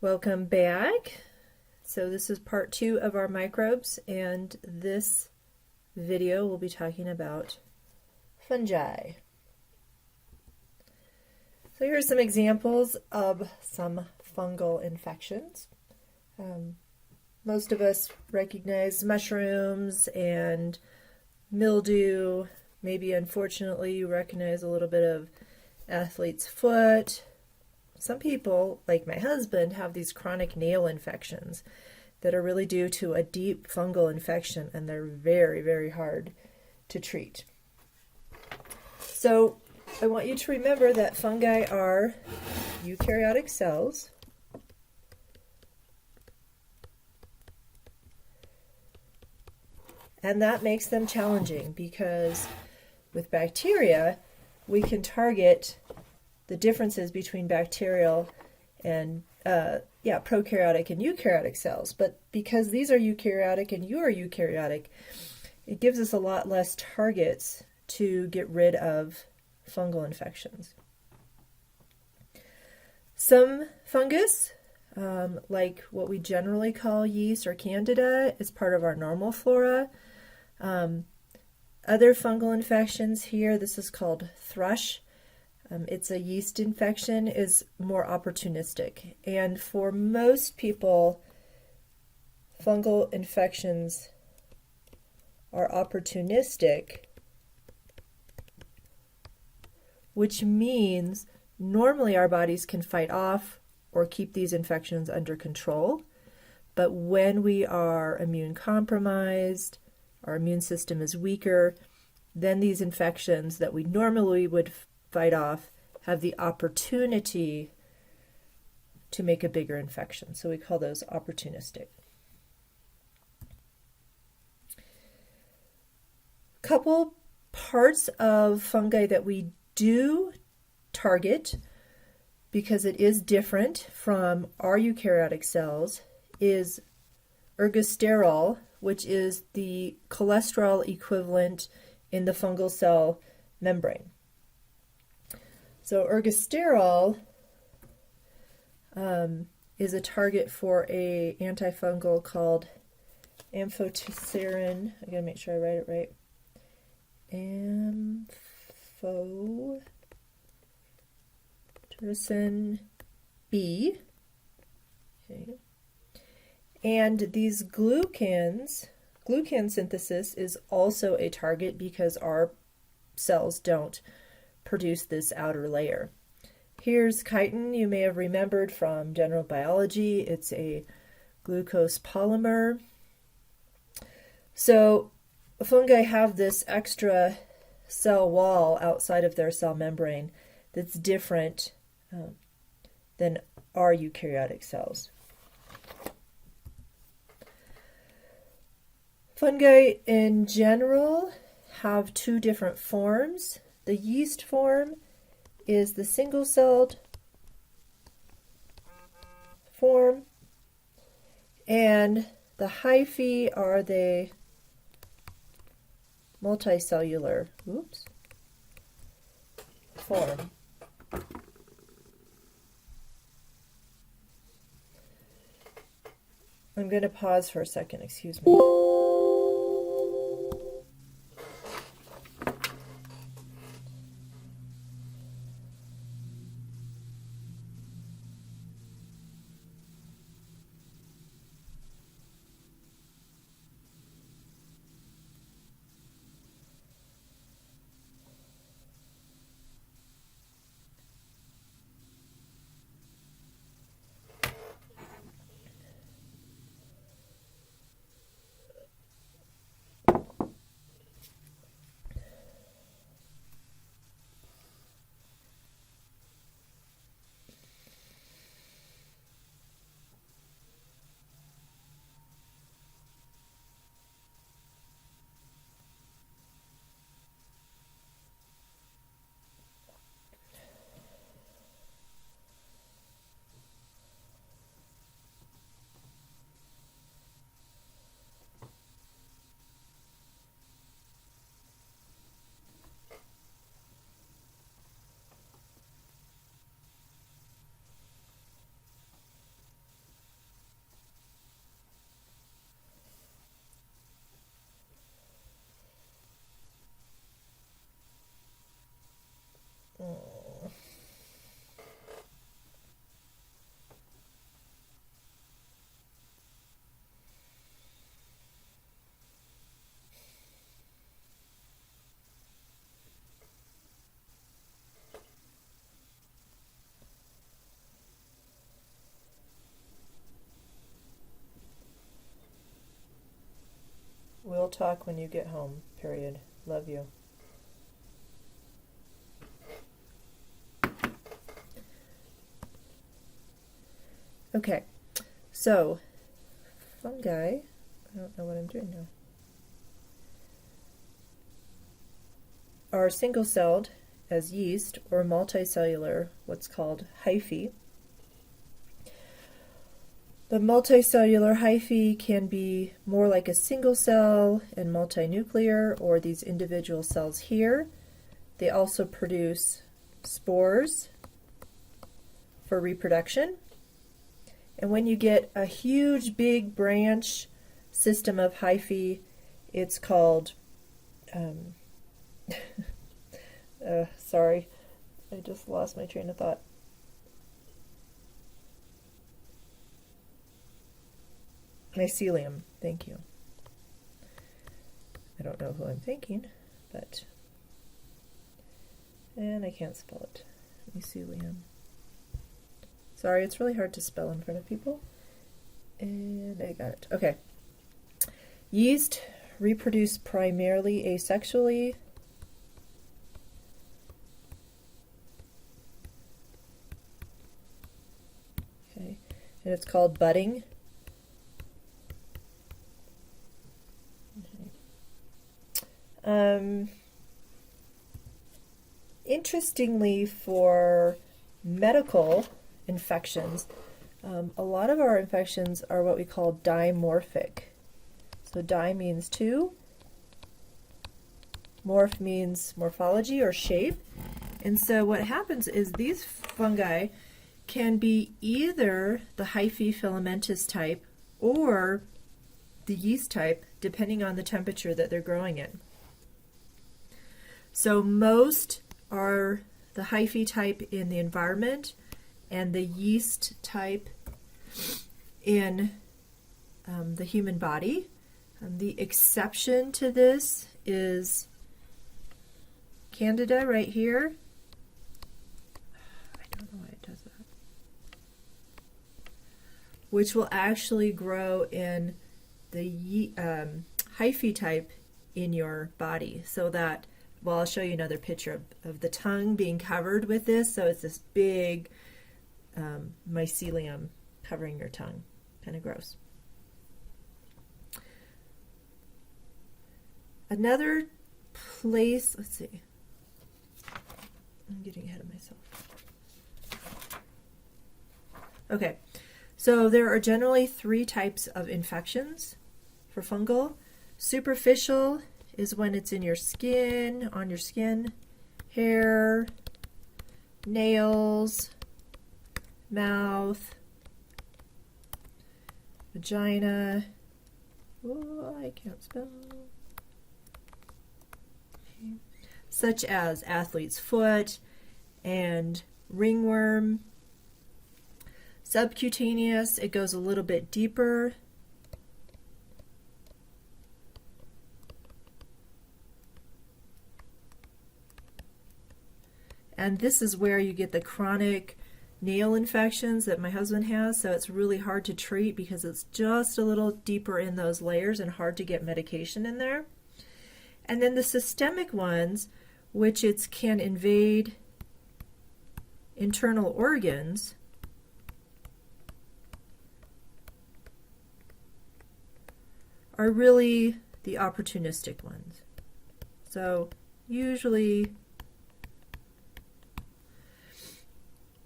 Welcome back. So this is part 2 of our microbes, and this video will be talking about fungi. So here are some examples of some fungal infections. Most of us recognize mushrooms and mildew. Maybe unfortunately you recognize a little bit of athlete's foot. Some people, like my husband, have these chronic nail infections that are really due to a deep fungal infection, and they're very, very hard to treat. So I want you to remember that fungi are eukaryotic cells. And that makes them challenging because with bacteria, we can target the differences between bacterial and prokaryotic and eukaryotic cells. But because these are eukaryotic and you are eukaryotic, it gives us a lot less targets to get rid of fungal infections. Some fungus, like what we generally call yeast or candida, is part of our normal flora. Other fungal infections here, this is called thrush. It's a yeast infection, is more opportunistic. And for most people, fungal infections are opportunistic, which means normally our bodies can fight off or keep these infections under control. But when we are immune compromised, our immune system is weaker, then these infections that we normally would fight off have the opportunity to make a bigger infection. So we call those opportunistic. Couple parts of fungi that we do target, because it is different from our eukaryotic cells, is ergosterol, which is the cholesterol equivalent in the fungal cell membrane. So ergosterol is a target for a antifungal called Aflatoxin. I gotta make sure I write it right. Aflatoxin B. Okay. And these glucan synthesis is also a target because our cells don't produce this outer layer. Here's chitin. You may have remembered from general biology. It's a glucose polymer. So fungi have this extra cell wall outside of their cell membrane that's different than our eukaryotic cells. Fungi in general have two different forms. The yeast form is the single-celled form, and the hyphae are the multicellular form. I'm going to pause for a second, excuse me. talk when you get home, period. Love you. Okay, so fungi, I don't know what I'm doing now, are single-celled as yeast or multicellular, what's called hyphae. The multicellular hyphae can be more like a single cell and multinuclear, or these individual cells here. They also produce spores for reproduction. And when you get a huge, big branch system of hyphae, it's called, sorry, I just lost my train of thought. Mycelium, thank you. I don't know who I'm thinking, but, and I can't spell it. Mycelium. Sorry, it's really hard to spell in front of people. And I got it. Okay. Yeast reproduce primarily asexually. Okay. And it's called budding. Okay. Interestingly, for medical infections, a lot of our infections are what we call dimorphic. So di means two, morph means morphology or shape. And so what happens is these fungi can be either the hyphae filamentous type or the yeast type, depending on the temperature that they're growing in. So most are the hyphae type in the environment and the yeast type in the human body. The exception to this is Candida right here. I don't know why it does that. Which will actually grow in the hyphae type in your body, so that, well, I'll show you another picture of the tongue being covered with this. So it's this big mycelium covering your tongue. Kind of gross. Another place, let's see. I'm getting ahead of myself. Okay, so there are generally three types of infections for fungal. Superficial is when it's in your skin, on your skin, hair, nails, mouth, vagina. Oh, I can't spell. Okay. Such as athlete's foot and ringworm. Subcutaneous, it goes a little bit deeper. And this is where you get the chronic nail infections that my husband has, so it's really hard to treat because it's just a little deeper in those layers and hard to get medication in there. And then the systemic ones, which it can invade internal organs, are really the opportunistic ones. So usually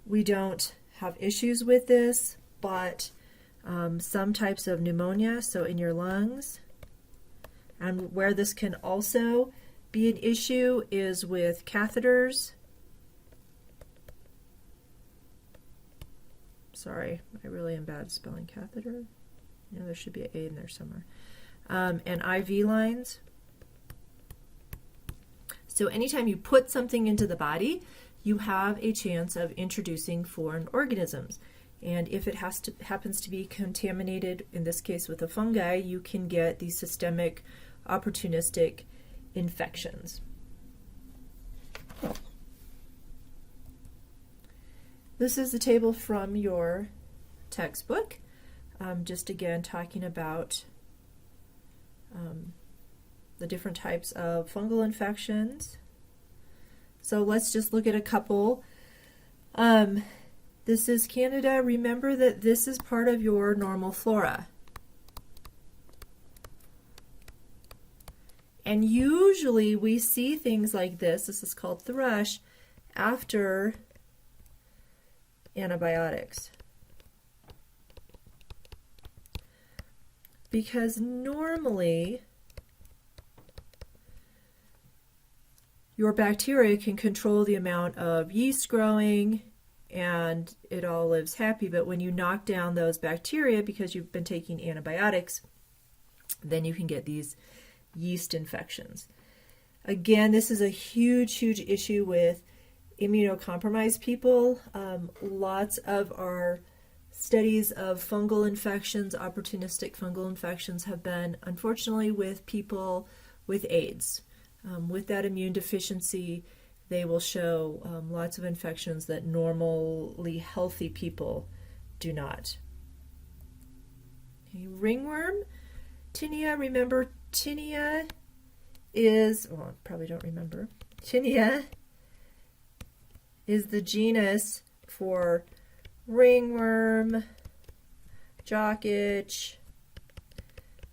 we don't have issues with this, but some types of pneumonia, so in your lungs, and where this can also be an issue is with catheters. Sorry, I really am bad spelling catheter. You know, there should be an A in there somewhere. And IV lines. So anytime you put something into the body, you have a chance of introducing foreign organisms. And if it happens to be contaminated, in this case with a fungi, you can get these systemic opportunistic infections. This is the table from your textbook. Just again talking about the different types of fungal infections. So let's just look at a couple. This is Candida. Remember that this is part of your normal flora. And usually we see things like this is called thrush, after antibiotics. Because normally your bacteria can control the amount of yeast growing and it all lives happy, but when you knock down those bacteria because you've been taking antibiotics, then you can get these yeast infections. Again, this is a huge issue with immunocompromised people. Lots of our studies of fungal infections, opportunistic fungal infections, have been unfortunately with people with AIDS. With that immune deficiency, they will show lots of infections that normally healthy people do not. Okay, ringworm, tinea. Remember, tinea is, well, probably don't remember. Tinea is the genus for ringworm, jock itch,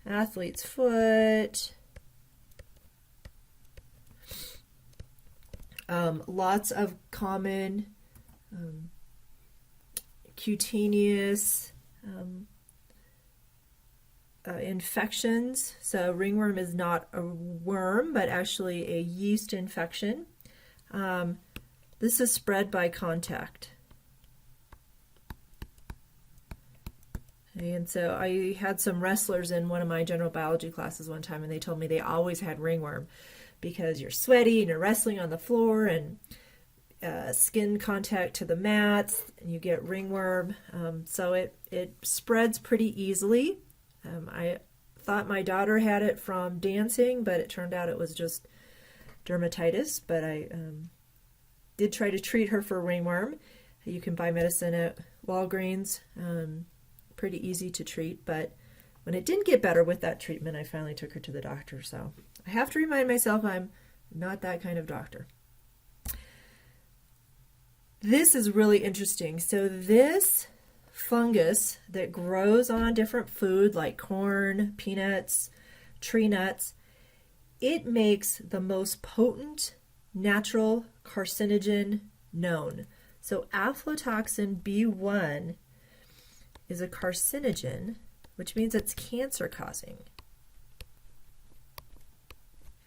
athlete's foot. Lots of common cutaneous infections. So ringworm is not a worm, but actually a yeast infection. This is spread by contact. And so I had some wrestlers in one of my general biology classes one time, and they told me they always had ringworm because you're sweaty and you're wrestling on the floor and skin contact to the mats, and you get ringworm. So it spreads pretty easily. I thought my daughter had it from dancing, but it turned out it was just dermatitis. But I did try to treat her for ringworm. You can buy medicine at Walgreens. Pretty easy to treat, but when it didn't get better with that treatment, I finally took her to the doctor. So I have to remind myself I'm not that kind of doctor. This is really interesting. So this fungus that grows on different food like corn, peanuts, tree nuts, it makes the most potent natural carcinogen known. So aflatoxin B1 is a carcinogen, which means it's cancer causing.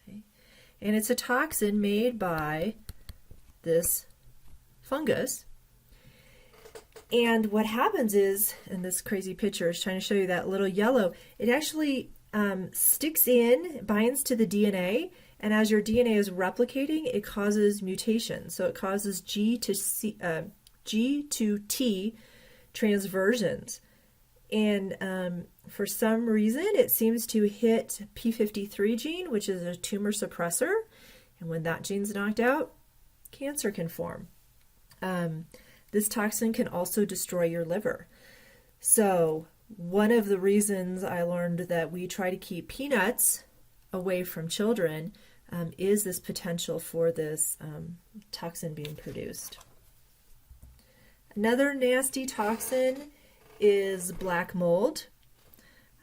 Okay. And it's a toxin made by this fungus. And what happens is, and this crazy picture is trying to show you that little yellow, it actually sticks in, binds to the DNA, and as your DNA is replicating, it causes mutations. So it causes G to T transversions, and for some reason it seems to hit P53 gene, which is a tumor suppressor, and when that gene's knocked out, cancer can form. This toxin can also destroy your liver. So one of the reasons I learned that we try to keep peanuts away from children is this potential for this toxin being produced. Another nasty toxin is black mold.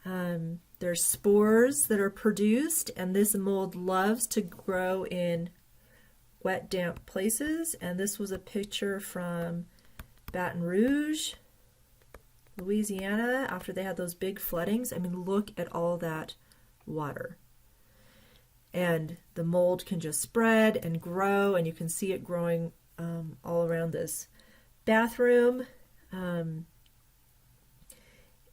There's spores that are produced, and this mold loves to grow in wet, damp places. And this was a picture from Baton Rouge, Louisiana, after they had those big floodings. I mean, look at all that water. And the mold can just spread and grow, and you can see it growing all around this bathroom,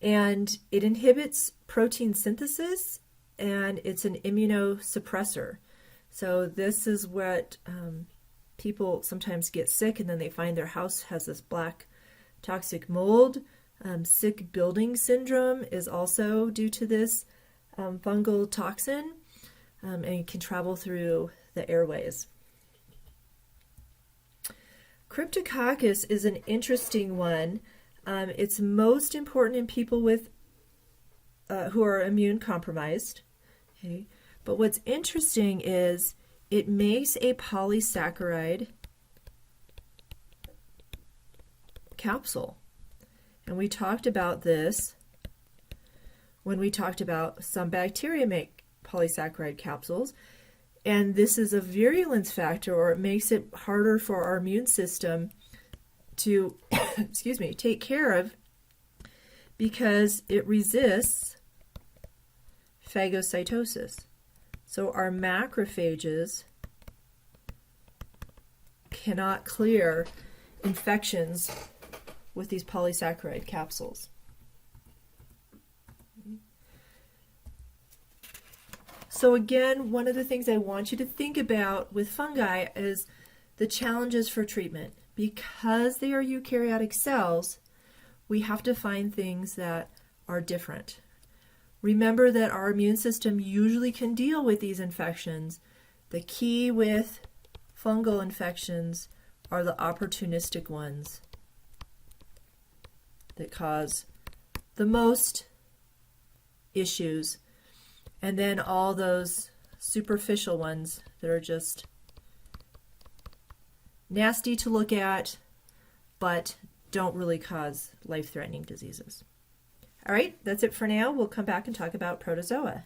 and it inhibits protein synthesis, and it's an immunosuppressor. So this is what people sometimes get sick, and then they find their house has this black toxic mold. Sick building syndrome is also due to this fungal toxin, and it can travel through the airways. Cryptococcus is an interesting one. It's most important in people with who are immune compromised. Okay. But what's interesting is it makes a polysaccharide capsule. And we talked about this when we talked about some bacteria make polysaccharide capsules. And this is a virulence factor, or it makes it harder for our immune system to excuse me, take care of, because it resists phagocytosis. So our macrophages cannot clear infections with these polysaccharide capsules. So again, one of the things I want you to think about with fungi is the challenges for treatment. Because they are eukaryotic cells, we have to find things that are different. Remember that our immune system usually can deal with these infections. The key with fungal infections are the opportunistic ones that cause the most issues, and then all those superficial ones that are just nasty to look at, but don't really cause life-threatening diseases. All right, that's it for now. We'll come back and talk about protozoa.